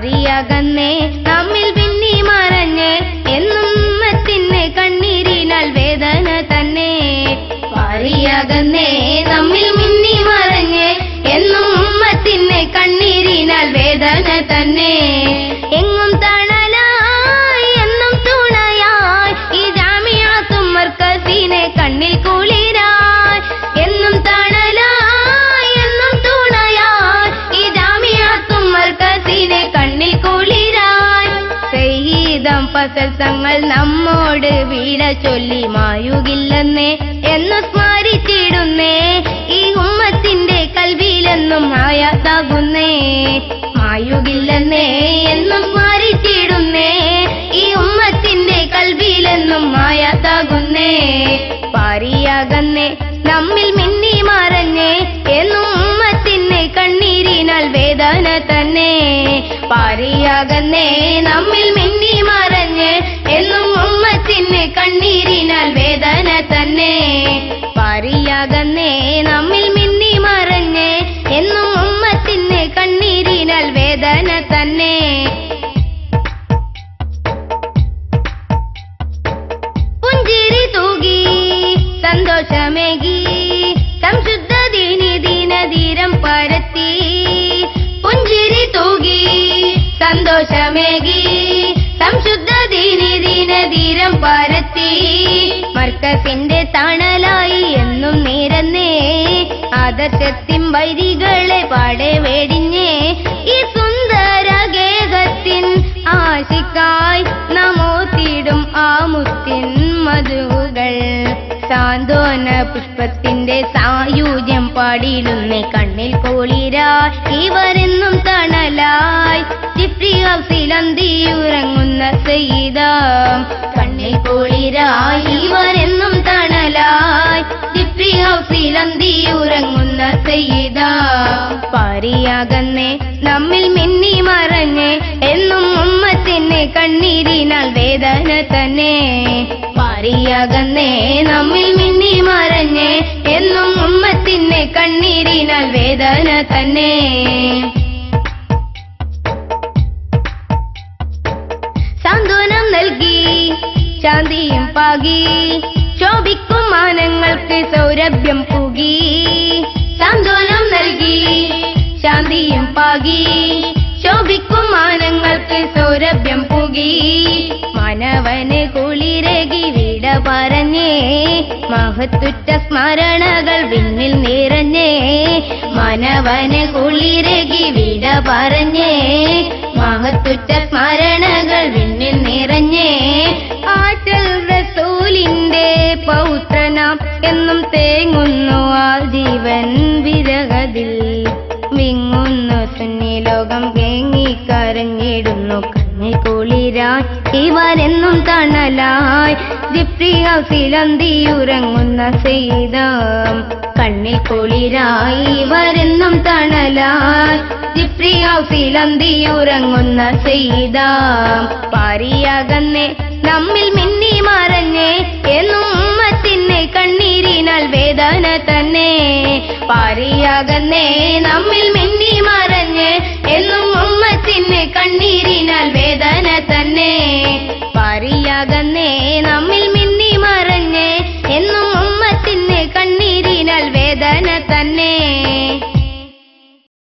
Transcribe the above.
പാരിയകന്നേ നമ്മിൽ പിന്നി മറഞ്ഞ് എന്നും ഉമ്മത്തിൻ്റെ കണ്ണീരിനാൽ വേദന തന്നെ. പാരിയകന്നേ നമ്മിൽ മിന്നി മറഞ്ഞ് എന്നും ഉമ്മത്തിൻ്റെ കണ്ണീരിനാൽ വേദന തന്നെ. എങ്ങും തണലായി എന്നും തുണയായി ഈ ജാമിഅത്തുൽ മർകസിനെ കണ്ണിൽ കുളിരായി. എന്നും തണലായി എന്നും തുണയായി ഈ ജാമിഅത്തുൽ മർകസിനെ കണ്ണിൽ കുളിരായി. സയ്യിദം ഫസൽ തങ്ങൾ നമ്മോട് വിട ചൊല്ലി മായുകില്ലെന്നേ എന്ന് സ്മരിച്ചിടുന്നേ. ഈ ഉമ്മത്തിന്റെ കൽവിലെന്നും ആയാതാകുന്നേ. മായുകില്ലെന്നേ എന്നും സ്മരിച്ചിടുന്നേ. ഈ ഉമ്മത്തിന്റെ കൽവിലെന്നും ആയാതാകുന്നേ. പാരിയകന്നേ നമ്മിൽ മിന്നി മറഞ്ഞേ എന്നും ഉമ്മത്തിന്റെ കണ്ണീരിനാൽ വേദന തന്നെ. പാരിയകന്നേ നമ്മിൽ മിന്നി മറഞ്ഞ് എന്നും ഉമ്മത്തിന്റെ കണ്ണീരിനാൽ വേദന തന്നെ. പാരിയകന്നേ നമ്മിൽ മിന്നി മറഞ്ഞ് എന്നും ഉമ്മത്തിന്റെ കണ്ണീരിനാൽ വേദന തന്നെ. പുഞ്ചിരി തൂകി സന്തോഷമേകി സംശുദ്ധ ദീനി ദീനധീരം പരത്തി. പുഞ്ചിരി തൂകി സന്തോഷമേകി സംശുദ്ധ ദീനി ദീനധീരം പരത്തി. മർകസിന്റെ തണലായി എന്നും നിരന്നേ ആദർശത്തിൻ വൈരികളെ പാടെ വെടിഞ്ഞേ. ഈ സുന്ദര ഗേഹത്തിൻ ആശിക്കായി നമോത്തിടും ആ മുത്തിൻ മധുകൾ. സാന്ത്വന പുഷ്പത്തിന്റെ സായുജ്യം പാടിയിടുന്നേ കണ്ണിൽ കുളിരായി ഇവരെന്നും തണലായി. ജിഫ്രി ഹൗസിലന്തിയുറങ്ങുന്ന സയ്യിദ കണ്ണിൽ കുളിരായി ഇവരെന്നും തണലായി. ജിഫ്രി ഹൗസിലന്തിയുറങ്ങുന്ന സയ്യിദ. പാരിയകന്നേ നമ്മിൽ മിന്നി മറഞ്ഞ് എന്നും ഉമ്മത്തിന്റെ കണ്ണീരിനാൽ വേദന തന്നെ. പാരിയകന്നേ നമ്മിൽ മിന്നി മറഞ്ഞ് എന്നും ഉമ്മത്തിന്റെ കണ്ണീരിനാൽ വേദന തന്നെ. സാന്ത്വനം നൽകി ശാന്തിയും പാകി ശോഭിക്കും മാനങ്ങൾക്ക് സൗരഭ്യം പുകി. സാന്ത്വനം നൽകി ശാന്തിയും പാകി ശോഭിക്കും മാനങ്ങൾക്ക് സൗരഭ്യം പുകി. മാനവന് കുളിരകി വിട പറഞ്ഞേ മഹത്തുറ്റ സ്മരണകൾ വിണ്ണിൽ നിറഞ്ഞേ. മാനവന് കുളിരകി വിട പറഞ്ഞേ മഹത്തുറ്റ സ്മരണകൾ വിണ്ണിൽ നിറഞ്ഞേ. ആറ്റൽ റസൂലിന്റെ പൗത്രനാം എന്നും തേങ്ങുന്നു ആ ജീവൻ വിരഹതിൽ. വിങ്ങുന്നു സുന്നി ലോകം കേങ്ങിക്കരഞ്ഞിടുന്നു കണ്ണിൽ കുളിരായി ഇവരെന്നും തണലായി. ജിഫ്രി ഹൗസിലന്തിയുറങ്ങുന്ന സയ്യിദ കണ്ണിൽ കുളിരായി ഇവരെന്നും തണലായി. ജിഫ്രി ഹൗസിലന്തിയുറങ്ങുന്ന സയ്യിദ. പാരിയകന്നേ നമ്മിൽ മിന്നി മറഞ്ഞേ എന്നും ഉമ്മത്തിന്റെ കണ്ണീരിനാൽ വേദന തന്നെ. പാരിയകന്നേ നമ്മിൽ മിന്നി മറഞ്ഞ് എന്നും ഉമ്മത്തിന്റെ കണ്ണീരിനാൽ വേദന തന്നെ. പാരിയകന്നേ നമ്മിൽ മിന്നി മറഞ്ഞ് എന്നും ഉമ്മത്തിന്റെ കണ്ണീരിനാൽ വേദന തന്നെ.